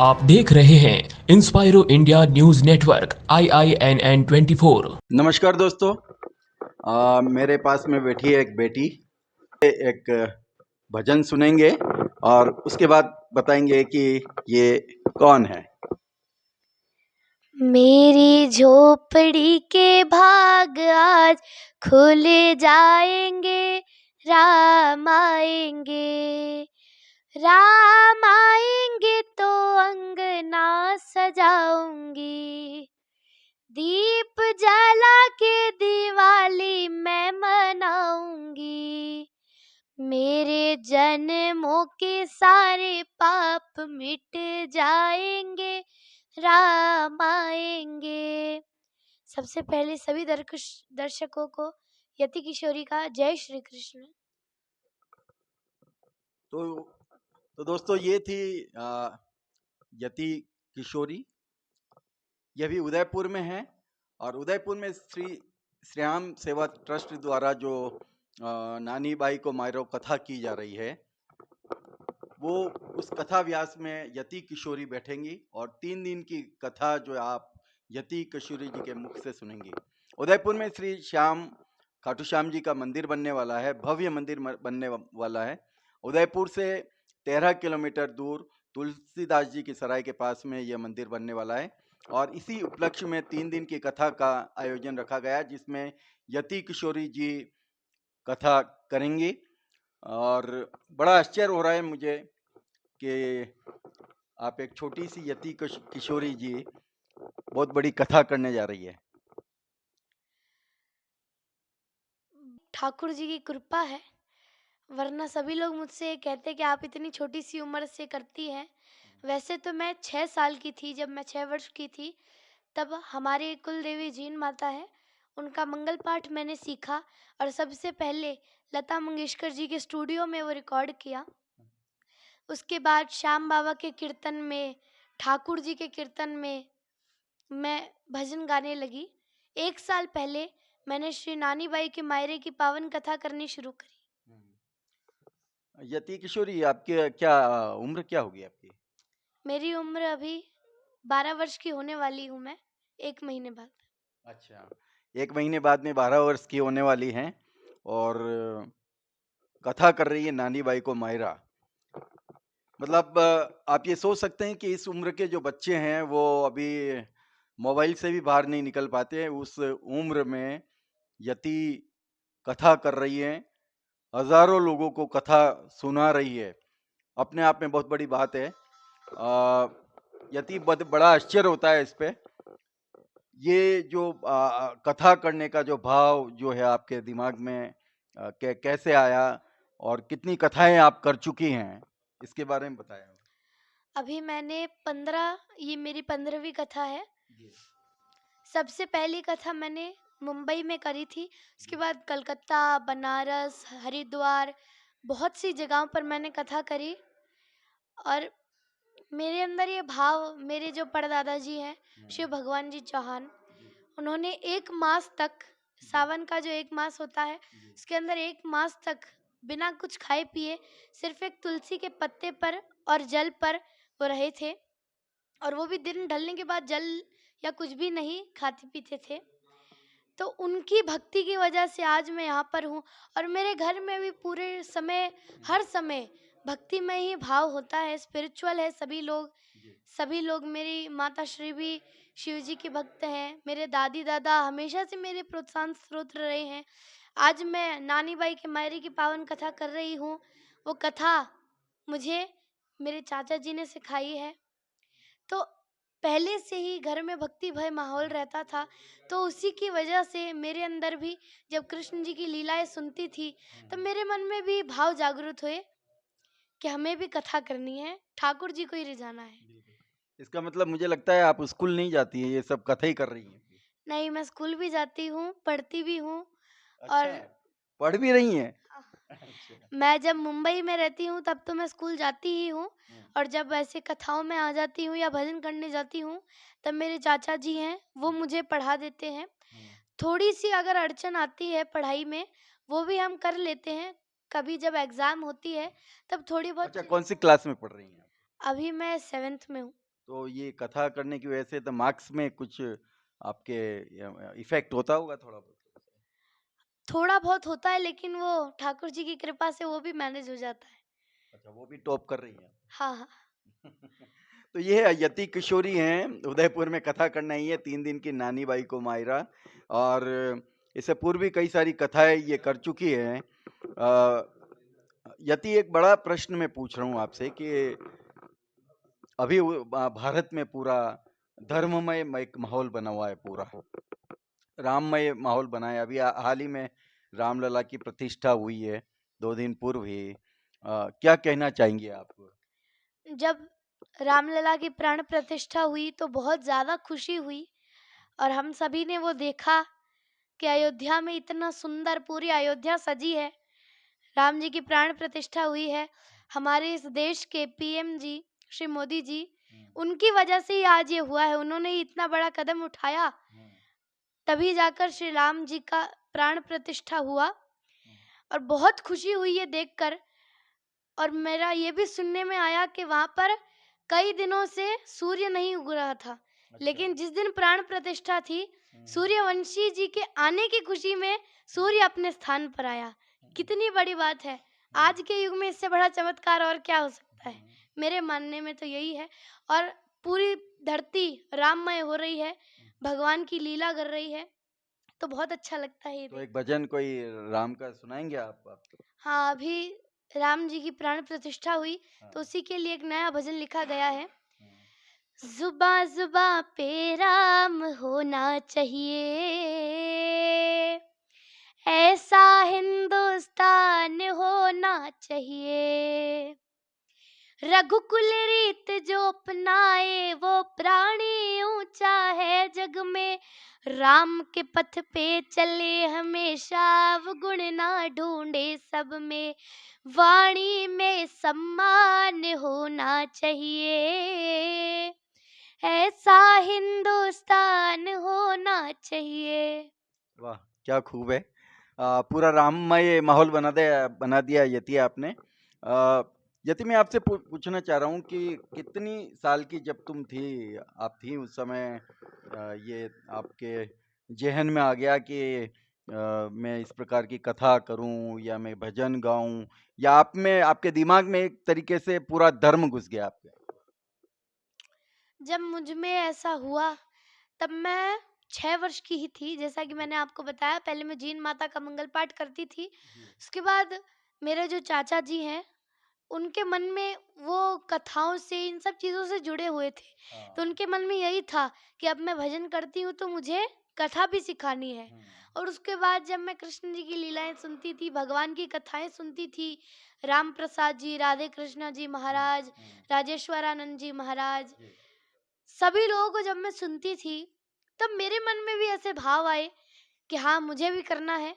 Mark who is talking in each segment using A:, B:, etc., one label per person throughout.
A: आप देख रहे हैं इंस्पायरो इंडिया न्यूज नेटवर्क IINN 24।
B: नमस्कार दोस्तों, मेरे पास में बैठी है एक बेटी। एक भजन सुनेंगे और उसके बाद बताएंगे कि ये कौन है।
C: मेरी झोपड़ी के भाग आज खुल जाएंगे, राम आएंगे। राम आएंगे तो अंगना सजाऊंगी, दीप जला के दिवाली मैं मनाऊंगी। मेरे जन्मों के सारे पाप मिट जाएंगे, राम आएंगे। सबसे पहले सभी दर्शकों को यति किशोरी का जय श्री कृष्ण।
B: तो दोस्तों, ये थी यति किशोरी। यह भी उदयपुर में है और उदयपुर में श्री श्याम सेवा ट्रस्ट द्वारा जो नानी बाई को मायरो कथा की जा रही है, वो उस कथा व्यास में यति किशोरी बैठेंगी और 3 दिन की कथा जो आप यति किशोरी जी के मुख से सुनेंगी। उदयपुर में श्री श्याम खाटू श्याम जी का मंदिर बनने वाला है, भव्य मंदिर बनने वाला है। उदयपुर से 13 किलोमीटर दूर तुलसीदास जी की सराय के पास में यह मंदिर बनने वाला है और इसी उपलक्ष्य में 3 दिन की कथा का आयोजन रखा गया, जिसमें यति किशोरी जी कथा करेंगी। और बड़ा आश्चर्य हो रहा है मुझे कि आप एक छोटी सी यति किशोरी जी बहुत बड़ी कथा करने जा रही है।
C: ठाकुर जी की कृपा है, वरना सभी लोग मुझसे कहते कि आप इतनी छोटी सी उम्र से करती हैं। वैसे तो मैं 6 साल की थी, जब मैं 6 वर्ष की थी तब हमारी कुल देवी जीन माता है, उनका मंगल पाठ मैंने सीखा और सबसे पहले लता मंगेशकर जी के स्टूडियो में वो रिकॉर्ड किया। उसके बाद श्याम बाबा के कीर्तन में, ठाकुर जी के कीर्तन में मैं भजन गाने लगी। 1 साल पहले मैंने श्री नानी बाई के मायरे की पावन कथा करनी शुरू करी।
B: यति किशोरी, आपके क्या उम्र क्या होगी आपकी?
C: मेरी उम्र अभी 12 वर्ष की होने वाली हूँ मैं, 1 महीने बाद।
B: अच्छा, 1 महीने बाद में 12 वर्ष की होने वाली हैं और कथा कर रही है नानी बाई को मायरा। मतलब आप ये सोच सकते हैं कि इस उम्र के जो बच्चे हैं वो अभी मोबाइल से भी बाहर नहीं निकल पाते हैं। उस उम्र में यति कथा कर रही है, हजारों लोगों को कथा सुना रही है, अपने आप में बहुत बड़ी बात है। यति बड़ा आश्चर्य होता है इस पे। ये जो कथा करने का जो भाव जो है आपके दिमाग में कैसे आया और कितनी कथाएं आप कर चुकी हैं, इसके बारे में बताएं।
C: अभी मैंने 15, ये मेरी 15वीं कथा है। सबसे पहली कथा मैंने मुंबई में करी थी, उसके बाद कलकत्ता, बनारस, हरिद्वार, बहुत सी जगहों पर मैंने कथा करी। और मेरे अंदर ये भाव, मेरे जो परदादा जी हैं शिव भगवान जी चौहान, उन्होंने 1 मास तक, सावन का जो 1 मास होता है उसके अंदर 1 मास तक बिना कुछ खाए पिए सिर्फ एक तुलसी के पत्ते पर और जल पर वो रहे थे, और वो भी दिन ढलने के बाद जल या कुछ भी नहीं खाते पीते थे। तो उनकी भक्ति की वजह से आज मैं यहाँ पर हूँ और मेरे घर में भी पूरे समय, हर समय भक्ति में ही भाव होता है, स्पिरिचुअल है सभी लोग। सभी लोग, मेरी माता श्री भी शिव जी के भक्त हैं, मेरे दादी दादा हमेशा से मेरे प्रोत्साहन स्रोत रहे हैं। आज मैं नानी बाई के मायरे की पावन कथा कर रही हूँ। वो कथा मुझे मेरे चाचा जी ने सिखाई है। तो पहले से ही घर में भक्ति भय माहौल रहता था, तो उसी की वजह से मेरे अंदर भी जब कृष्ण जी की लीलाएं सुनती थी तब मेरे मन में भी भाव जागृत हुए कि हमें भी कथा करनी है, ठाकुर जी को ही रिझाना है।
B: इसका मतलब मुझे लगता है आप स्कूल नहीं जाती है, ये सब कथा ही कर रही हैं।
C: नहीं, मैं स्कूल भी जाती हूँ, पढ़ती भी हूँ।
B: अच्छा,
C: और
B: पढ़ भी रही हैं? अच्छा।
C: मैं जब मुंबई में रहती हूँ तब तो मैं स्कूल जाती ही हूँ, और जब ऐसे कथाओं में आ जाती हूँ या भजन करने जाती हूँ तब मेरे चाचा जी हैं, वो मुझे पढ़ा देते हैं। थोड़ी सी अगर अड़चन आती है पढ़ाई में, वो भी हम कर लेते हैं। कभी जब एग्जाम होती है तब थोड़ी बहुत
B: अच्छा, कौन सी क्लास में पढ़ रही हैं आप?
C: अभी मैं 7th में हूँ।
B: तो ये कथा करने की वजह से तो मार्क्स में कुछ आपके इफेक्ट होता होगा थोड़ा बहुत?
C: थोड़ा बहुत होता है, लेकिन वो ठाकुर जी की कृपा से वो भी मैनेज हो जाता है।
B: अच्छा, वो भी टॉप कर रही है।
C: हाँ, हाँ।
B: तो ये यति किशोरी हैं, उदयपुर में कथा करना ही है, 3 दिन की नानी बाई को मायरा, और इससे पूर्व भी कई सारी कथाएं ये कर चुकी हैं। यति, एक बड़ा प्रश्न मैं पूछ रहा हूँ आपसे कि अभी भारत में पूरा धर्ममय एक माहौल बना हुआ है, पूरा राममय माहौल बना है। अभी हाल ही में रामलला की प्रतिष्ठा हुई है 2 दिन पूर्व ही। क्या कहना चाहेंगे आप?
C: जब रामलला की प्राण प्रतिष्ठा हुई तो बहुत ज़्यादा खुशी हुई, और हम सभी ने वो देखा कि अयोध्या में इतना सुंदर पूरी अयोध्या सजी है। राम जी की प्राण प्रतिष्ठा हुई है। हमारे इस देश के पीएम जी, श्री मोदी जी, उनकी वजह से ही आज ये हुआ है। उन्होंने ही इतना बड़ा कदम उठाया, तभी जाकर श्री राम जी का प्राण प्रतिष्ठा हुआ, और बहुत खुशी हुई ये देखकर। और मेरा ये भी सुनने में आया कि वहाँ पर कई दिनों से सूर्य नहीं उग रहा था, लेकिन जिस दिन प्राण प्रतिष्ठा थी, सूर्यवंशी जी के आने की खुशी में सूर्य अपने स्थान पर आया। कितनी बड़ी बात है! आज के युग में इससे बड़ा चमत्कार और क्या हो सकता है? मेरे मानने में तो यही है। और पूरी धरती राममय हो रही है, भगवान की लीला कर रही है, तो बहुत अच्छा लगता है ये
B: तो
C: देख।
B: एक भजन कोई राम का सुनाएंगे आप?
C: हाँ, अभी राम जी की प्राण प्रतिष्ठा हुई,
B: हाँ।
C: तो उसी के लिए एक नया भजन लिखा गया है। जुबां जुबां पे राम होना चाहिए, ऐसा हिंदुस्तान होना चाहिए। रघुकुल रीत जो अपनाए वो प्राणी ऊंचा है जग में। राम के पथ पे चले हमेशा, गुण ना ढूंढे सब में। वाणी में सम्मान होना चाहिए, ऐसा हिंदुस्तान होना चाहिए।
B: वाह, क्या खूब है। पूरा राममय माहौल बना दिया यति आपने। यति, मैं आपसे पूछना चाह रहा हूँ कि कितनी साल की जब आप थी उस समय, ये आपके जहन में आ गया कि मैं इस प्रकार की कथा करूं या मैं भजन गाऊं, या आपके दिमाग में एक तरीके से पूरा धर्म घुस गया आपके?
C: जब मुझ में ऐसा हुआ, तब मैं 6 वर्ष की ही थी। जैसा कि मैंने आपको बताया, पहले मैं जीन माता का मंगल पाठ करती थी। उसके बाद मेरे जो चाचा जी हैं, उनके मन में वो कथाओं से, इन सब चीज़ों से जुड़े हुए थे। तो उनके मन में यही था कि अब मैं भजन करती हूँ तो मुझे कथा भी सिखानी है। और उसके बाद जब मैं कृष्ण जी की लीलाएँ सुनती थी, भगवान की कथाएँ सुनती थी, राम प्रसाद जी, राधे कृष्णा जी महाराज, राजेश्वरानंद जी महाराज, सभी लोगों को जब मैं सुनती थी, तब मेरे मन में भी ऐसे भाव आए कि हाँ, मुझे भी करना है।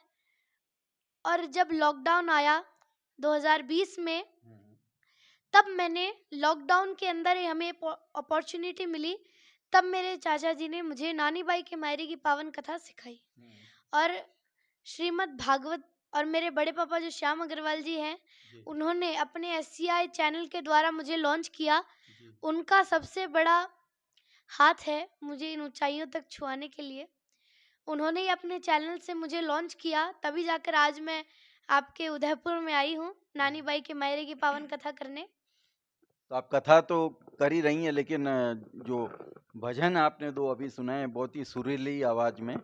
C: और जब लॉकडाउन आया 2020 में, तब मैंने लॉकडाउन के अंदर ही हमें अपॉर्चुनिटी मिली, तब मेरे चाचा जी ने मुझे नानी बाई के मायरे की पावन कथा सिखाई। और श्रीमद् भागवत, और मेरे बड़े पापा जो श्याम अग्रवाल जी हैं, उन्होंने अपने एससीआई चैनल के द्वारा मुझे लॉन्च किया। उनका सबसे बड़ा हाथ है मुझे इन ऊंचाइयों तक छुआने के लिए। उन्होंने ही अपने चैनल से मुझे लॉन्च किया, तभी जाकर आज मैं आपके उदयपुर में आई हूँ नानी बाई के मायरे की पावन कथा करने।
B: तो आप कथा तो कर ही रही हैं, लेकिन जो भजन आपने 2 अभी सुनाए हैं बहुत ही सुरीली आवाज में,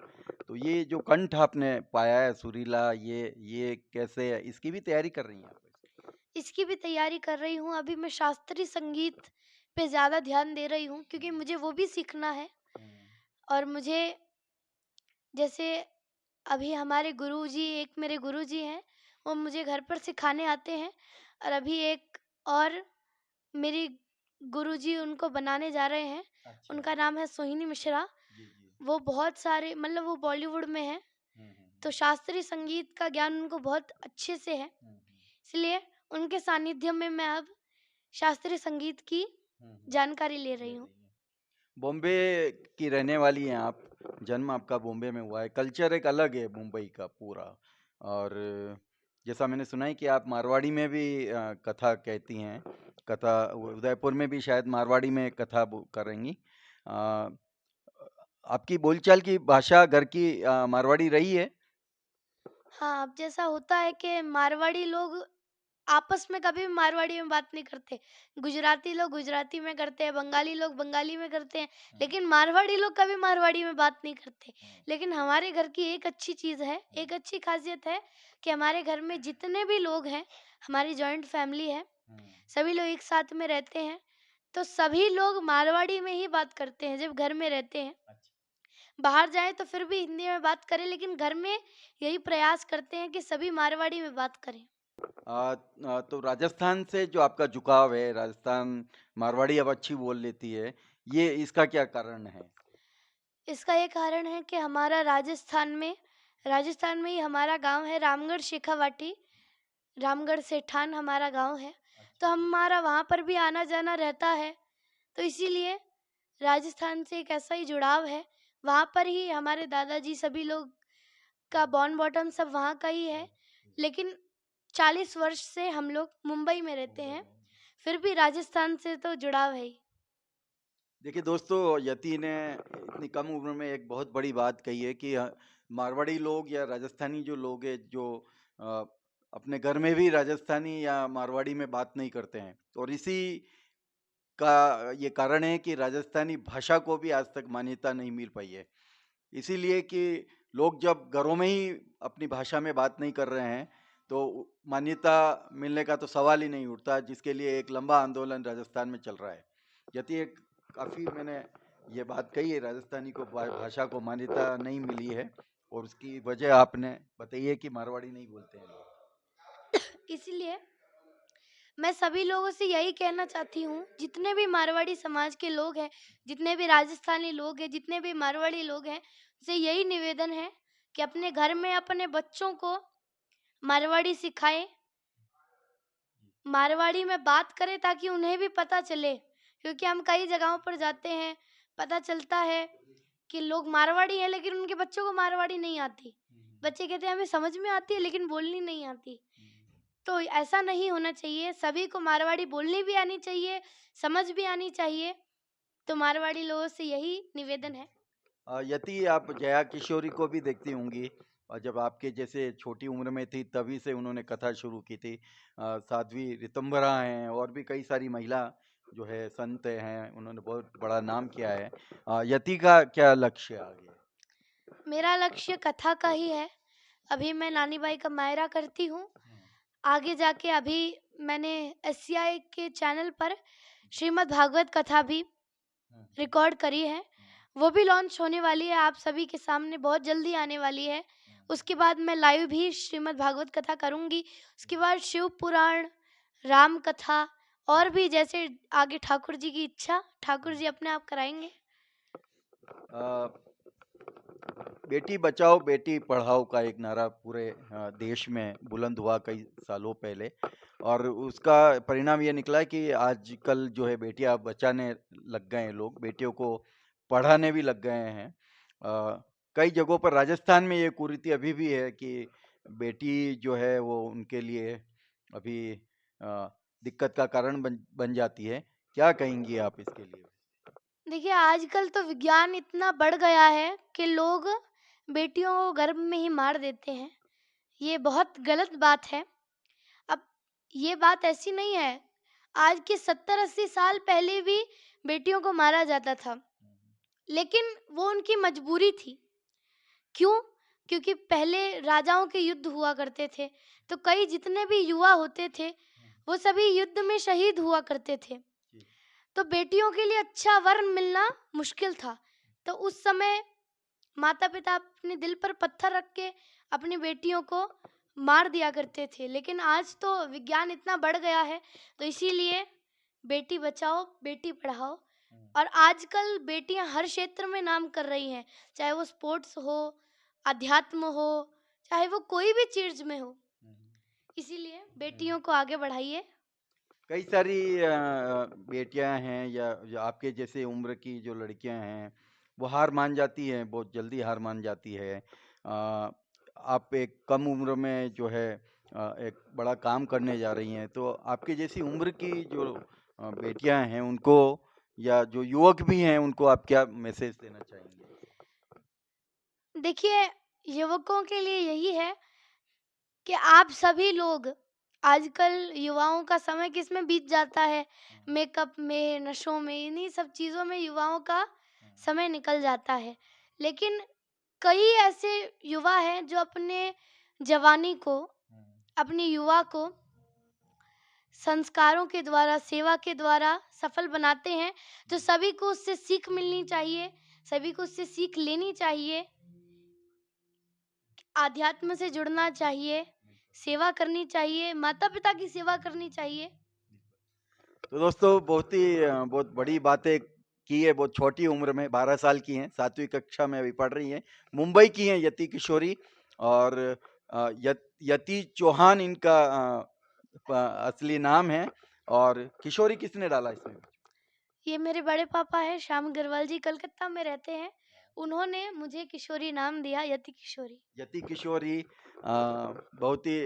B: तो ये जो कंठ आपने पाया है सुरीला, ये कैसे है? इसकी भी तैयारी कर रही हैं आप?
C: इसकी भी तैयारी कर रही हूँ। अभी मैं शास्त्रीय संगीत पे ज़्यादा ध्यान दे रही हूँ, क्योंकि मुझे वो भी सीखना है। और मुझे, जैसे अभी हमारे गुरुजी, एक मेरे गुरुजी हैं, वो मुझे घर पर सिखाने आते हैं। और अभी एक और मेरी गुरुजी उनको बनाने जा रहे हैं।
B: अच्छा।
C: उनका नाम है सोहिनी मिश्रा। वो बहुत सारे, मतलब वो बॉलीवुड में हैं, तो शास्त्रीय संगीत का ज्ञान उनको बहुत अच्छे से है। इसलिए उनके सानिध्य में मैं अब शास्त्रीय संगीत की जानकारी ले रही हूँ।
B: बॉम्बे की रहने वाली हैं आप, जन्म आपका बॉम्बे में हुआ है, कल्चर एक अलग है मुंबई का पूरा। और जैसा मैंने सुना है कि आप मारवाड़ी में भी कथा कहती हैं, कथा उदयपुर में भी शायद मारवाड़ी में कथा करेंगी। आपकी बोलचाल की भाषा घर की मारवाड़ी रही है?
C: हाँ, अब जैसा होता है कि मारवाड़ी लोग आपस में कभी भी मारवाड़ी में बात नहीं करते। गुजराती लोग गुजराती में करते हैं, बंगाली लोग बंगाली में करते हैं, लेकिन मारवाड़ी लोग कभी मारवाड़ी में बात नहीं करते। लेकिन हमारे घर की एक अच्छी चीज़ है, एक अच्छी ख़ासियत है कि हमारे घर में जितने भी लोग हैं, हमारी जॉइंट फैमिली है, सभी लोग एक साथ में रहते हैं, तो सभी लोग मारवाड़ी में ही बात करते हैं जब घर में रहते हैं। बाहर जाएँ तो फिर भी हिंदी में बात करें, लेकिन घर में यही प्रयास करते हैं कि सभी मारवाड़ी में बात करें।
B: तो राजस्थान से जो आपका झुकाव है, राजस्थान मारवाड़ी अब अच्छी बोल लेती है, ये इसका क्या कारण है?
C: इसका ये कारण है कि हमारा राजस्थान में ही हमारा गांव है रामगढ़ शेखावाटी। रामगढ़ सेठान हमारा गांव है, तो हमारा वहाँ पर भी आना जाना रहता है, तो इसीलिए राजस्थान से एक ऐसा ही जुड़ाव है। वहाँ पर ही हमारे दादाजी सभी लोग का बॉर्न बॉटम सब वहाँ का ही है, लेकिन 40 वर्ष से हम लोग मुंबई में रहते हैं, फिर भी राजस्थान से तो जुड़ाव है ही।
B: देखिए दोस्तों, यति ने इतनी कम उम्र में एक बहुत बड़ी बात कही है कि मारवाड़ी लोग या राजस्थानी जो लोग हैं जो अ, अपने घर में भी राजस्थानी या मारवाड़ी में बात नहीं करते हैं, और इसी का ये कारण है कि राजस्थानी भाषा को भी आज तक मान्यता नहीं मिल पाई है। इसीलिए कि लोग जब घरों में ही अपनी भाषा में बात नहीं कर रहे हैं, तो मान्यता मिलने का तो सवाल ही नहीं उठता, जिसके लिए एक लंबा आंदोलन राजस्थान में चल रहा है। यदि एक काफ़ी मैंने ये बात कही है, राजस्थानी को भाषा को मान्यता नहीं मिली है, और उसकी वजह आपने बताई है कि मारवाड़ी नहीं बोलते हैं लोग।
C: इसलिए मैं सभी लोगों से यही कहना चाहती हूँ, जितने भी मारवाड़ी समाज के लोग हैं, जितने भी राजस्थानी लोग हैं, जितने भी मारवाड़ी लोग हैं, उनसे यही निवेदन है कि अपने घर में अपने बच्चों को मारवाड़ी सिखाएं, मारवाड़ी में बात करें ताकि उन्हें भी पता चले, क्योंकि हम कई जगहों पर जाते हैं, पता चलता है कि लोग मारवाड़ी हैं लेकिन उनके बच्चों को मारवाड़ी नहीं आती। बच्चे कहते हैं हमें समझ में आती है लेकिन बोलनी नहीं आती। तो ऐसा नहीं होना चाहिए, सभी को मारवाड़ी बोलनी भी आनी चाहिए, समझ भी आनी चाहिए। तो मारवाड़ी लोगों से यही निवेदन है।
B: यति आप जया किशोरी को भी देखती होंगी, और जब आपके जैसे छोटी उम्र में थी तभी से उन्होंने कथा शुरू की थी। साध्वी ऋतंभरा हैं, और भी कई सारी महिला जो है संत हैं, उन्होंने बहुत बड़ा नाम किया है। यति का क्या लक्ष्य है आगे?
C: मेरा लक्ष्य कथा का ही है। अभी मैं नानी बाई का मायरा करती हूँ। आगे जाके अभी मैंने एससीआई के चैनल पर श्रीमद् भागवत कथा भी रिकॉर्ड करी है, वो भी लॉन्च होने वाली है, आप सभी के सामने बहुत जल्दी आने वाली है। उसके बाद मैं लाइव भी श्रीमद् भागवत कथा करूँगी। उसके बाद शिव पुराण, राम कथा, और भी जैसे आगे ठाकुर जी की इच्छा, ठाकुर जी अपने आप कराएंगे।
B: अ, बेटी बचाओ बेटी पढ़ाओ का एक नारा पूरे देश में बुलंद हुआ कई सालों पहले, और उसका परिणाम ये निकला है कि आजकल जो है बेटियां बचाने लग गए हैं, लोग बेटियों को पढ़ाने भी लग गए हैं। कई जगहों पर राजस्थान में ये कुरीति अभी भी है कि बेटी जो है वो उनके लिए अभी दिक्कत का कारण बन जाती है। क्या कहेंगी आप इसके लिए?
C: देखिए आजकल तो विज्ञान इतना बढ़ गया है कि लोग बेटियों को गर्भ में ही मार देते हैं। ये बहुत गलत बात है। अब ये बात ऐसी नहीं है, आज के 70-80 साल पहले भी बेटियों को मारा जाता था, लेकिन वो उनकी मजबूरी थी। क्यों? क्योंकि पहले राजाओं के युद्ध हुआ करते थे, तो कई जितने भी युवा होते थे, वो सभी युद्ध में शहीद हुआ करते थे। तो बेटियों के लिए अच्छा वर्ण मिलना मुश्किल था। तो उस समय माता-पिता अपने दिल पर पत्थर रख के अपनी बेटियों को मार दिया करते थे। लेकिन आज तो विज्ञान इतना बढ़ गया है, तो इसीलिए बेटी बचाओ, बेटी पढ़ाओ। और आजकल बेटियां हर क्षेत्र में नाम कर रही हैं, चाहे वो स्पोर्ट्स हो, अध्यात्म हो, चाहे वो कोई भी चीज में हो। इसीलिए बेटियों को आगे बढ़ाइए।
B: कई सारी बेटियां हैं या आपके जैसे उम्र की जो लड़कियां हैं, वो हार मान जाती हैं, बहुत जल्दी हार मान जाती है। आप एक कम उम्र में जो है एक बड़ा काम करने जा रही हैं, तो आपकी जैसी उम्र की जो बेटियां हैं उनको, या जो युवक भी हैं उनको आप क्या मैसेज देना चाहेंगे?
C: देखिए, युवकों के लिए यही है कि आप सभी लोग, आजकल युवाओं का समय किसमें बीत जाता है, मेकअप में, नशों में, इन्हीं सब चीज़ों में युवाओं का समय निकल जाता है। लेकिन कई ऐसे युवा हैं जो अपने जवानी को, अपनी युवा को संस्कारों के द्वारा, सेवा के द्वारा सफल बनाते हैं। तो सभी को उससे सीख मिलनी चाहिए, सभी को उससे सीख लेनी चाहिए। आध्यात्म से जुड़ना चाहिए, सेवा करनी चाहिए, माता-पिता की सेवा करनी चाहिए।
B: तो दोस्तों बहुत बड़ी बातें की है, बहुत छोटी उम्र में 12 साल की हैं, 7वीं कक्षा में अभी पढ़ रही हैं। मुंबई की हैं यति किशोरी, और यति चौहान इनका असली नाम है। और किशोरी किसने डाला इसमें?
C: ये मेरे बड़े पापा हैं, श्याम अग्रवाल जी, कलकत्ता में रहते हैं। उन्होंने मुझे किशोरी नाम दिया, यति किशोरी।
B: यति किशोरी, बहुत ही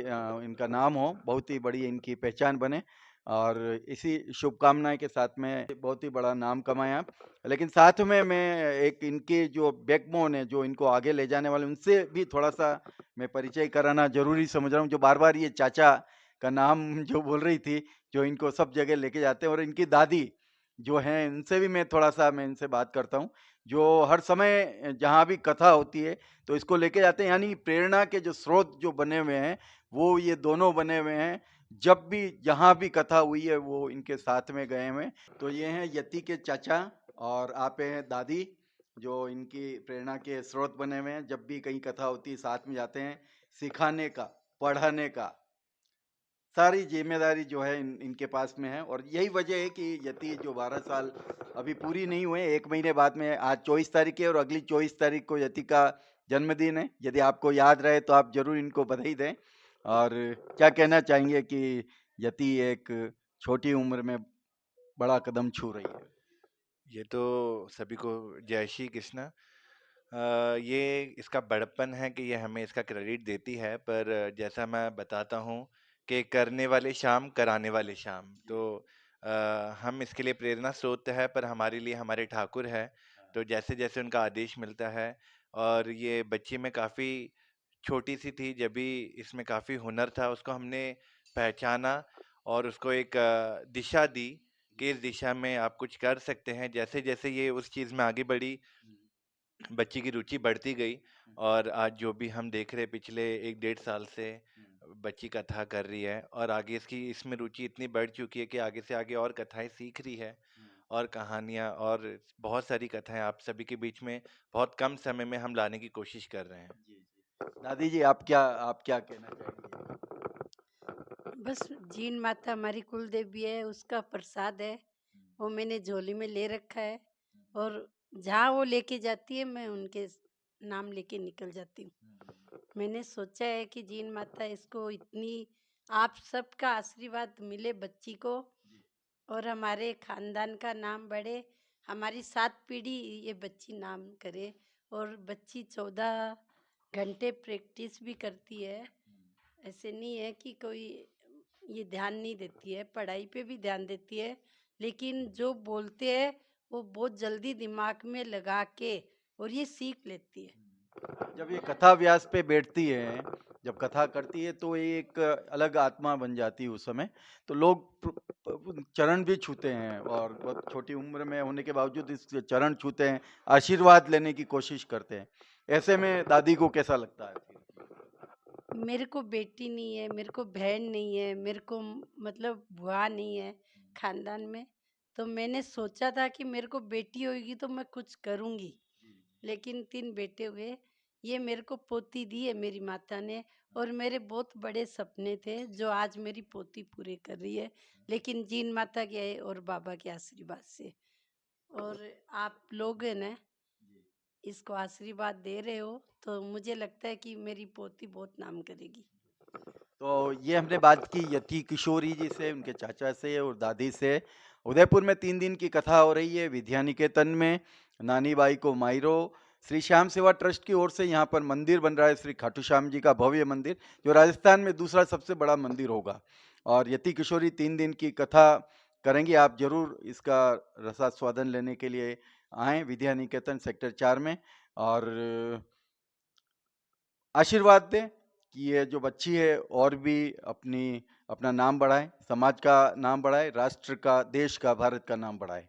B: इनका नाम हो, बहुत ही बड़ी इनकी पहचान बने, और इसी शुभकामनाएं के साथ में बहुत ही बड़ा नाम कमाएं आप। लेकिन साथ में मैं एक इनके जो बैकबोन है, जो इनको आगे ले जाने वाले, उनसे भी थोड़ा सा मैं परिचय कराना जरूरी समझ रहा हूँ। जो बार बार ये चाचा का नाम जो बोल रही थी, जो इनको सब जगह लेके जाते हैं, और इनकी दादी जो हैं, इनसे भी मैं इनसे बात करता हूँ, जो हर समय जहाँ भी कथा होती है तो इसको लेके जाते हैं। यानी प्रेरणा के जो स्रोत जो बने हुए हैं, वो ये दोनों बने हुए हैं। जब भी जहाँ भी कथा हुई है वो इनके साथ में गए हुए हैं। तो ये हैं यति के चाचा, और आप हैं दादी, जो इनकी प्रेरणा के स्रोत बने हुए हैं। जब भी कहीं कथा होती है साथ में जाते हैं, सिखाने का, पढ़ाने का सारी जिम्मेदारी जो है इनके पास में है। और यही वजह है कि यति जो 12 साल अभी पूरी नहीं हुए, 1 महीने बाद में, आज 24 तारीख है और अगली 24 तारीख को यति का जन्मदिन है। यदि आपको याद रहे तो आप जरूर इनको बधाई दें। और क्या कहना चाहेंगे कि यति एक छोटी उम्र में बड़ा कदम छू रही है?
D: ये तो सभी को जय श्री कृष्ण। ये इसका बड़प्पन है कि ये हमें इसका क्रेडिट देती है, पर जैसा मैं बताता हूँ कि करने वाले शाम कराने वाले शाम, तो हम इसके लिए प्रेरणा स्रोत है, पर हमारे लिए हमारे ठाकुर है। तो जैसे जैसे उनका आदेश मिलता है, और ये बच्ची में काफ़ी छोटी सी थी जब भी इसमें काफ़ी हुनर था, उसको हमने पहचाना और उसको एक दिशा दी कि इस दिशा में आप कुछ कर सकते हैं। जैसे जैसे ये उस चीज़ में आगे बढ़ी, बच्ची की रुचि बढ़ती गई, और आज जो भी हम देख रहे हैं, पिछले 1 डेढ़ साल से बच्ची कथा कर रही है, और आगे इसकी इसमें रुचि इतनी बढ़ चुकी है कि आगे से आगे और कथाएं सीख रही है, और कहानियां और बहुत सारी कथाएं आप सभी के बीच में बहुत कम समय में हम लाने की कोशिश कर रहे हैं।
B: जी जी, दादी जी आप क्या कहना चाहेंगे?
E: बस जीन माता हमारी कुल देवी है, उसका प्रसाद है, वो मैंने झोली में ले रखा है, और जहाँ वो लेके जाती है मैं उनके नाम लेके निकल जाती हूँ। मैंने सोचा है कि जीन माता इसको इतनी आप सबका आशीर्वाद मिले बच्ची को, और हमारे खानदान का नाम बढ़े, हमारी 7 पीढ़ी ये बच्ची नाम करे। और बच्ची 14 घंटे प्रैक्टिस भी करती है, ऐसे नहीं है कि कोई ये ध्यान नहीं देती है, पढ़ाई पे भी ध्यान देती है, लेकिन जो बोलते हैं वो बहुत जल्दी दिमाग में लगा के और ये सीख लेती है।
B: जब ये कथा व्यास पे बैठती है, जब कथा करती है, तो ये एक अलग आत्मा बन जाती है उस समय। तो लोग चरण भी छूते हैं, और बहुत छोटी उम्र में होने के बावजूद इस चरण छूते हैं, आशीर्वाद लेने की कोशिश करते हैं। ऐसे में दादी को कैसा लगता है फिर?
E: मेरे को बेटी नहीं है, मेरे को बहन नहीं है, मेरे को मतलब बुआ नहीं है खानदान में, तो मैंने सोचा था कि मेरे को बेटी होगी तो मैं कुछ करूँगी, लेकिन 3 बेटे हुए। ये मेरे को पोती दी है मेरी माता ने, और मेरे बहुत बड़े सपने थे जो आज मेरी पोती पूरे कर रही है, लेकिन जीन माता के और बाबा के आशीर्वाद से। और आप लोग हैं ना, इसको आशीर्वाद दे रहे हो, तो मुझे लगता है कि मेरी पोती बहुत नाम करेगी।
B: तो ये हमने बात की यति किशोरी जी से, उनके चाचा से और दादी से। उदयपुर में 3 दिन की कथा हो रही है, विद्या निकेतन में। नानी बाई को मायरो, श्री श्याम सेवा ट्रस्ट की ओर से यहाँ पर मंदिर बन रहा है, श्री खाटू श्याम जी का भव्य मंदिर, जो राजस्थान में दूसरा सबसे बड़ा मंदिर होगा। और यति किशोरी 3 दिन की कथा करेंगी। आप जरूर इसका रसास्वादन लेने के लिए आएँ विद्या निकेतन सेक्टर 4 में, और आशीर्वाद दें कि ये जो बच्ची है और भी अपना नाम बढ़ाए, समाज का नाम बढ़ाए, राष्ट्र का, देश का, भारत का नाम बढ़ाए।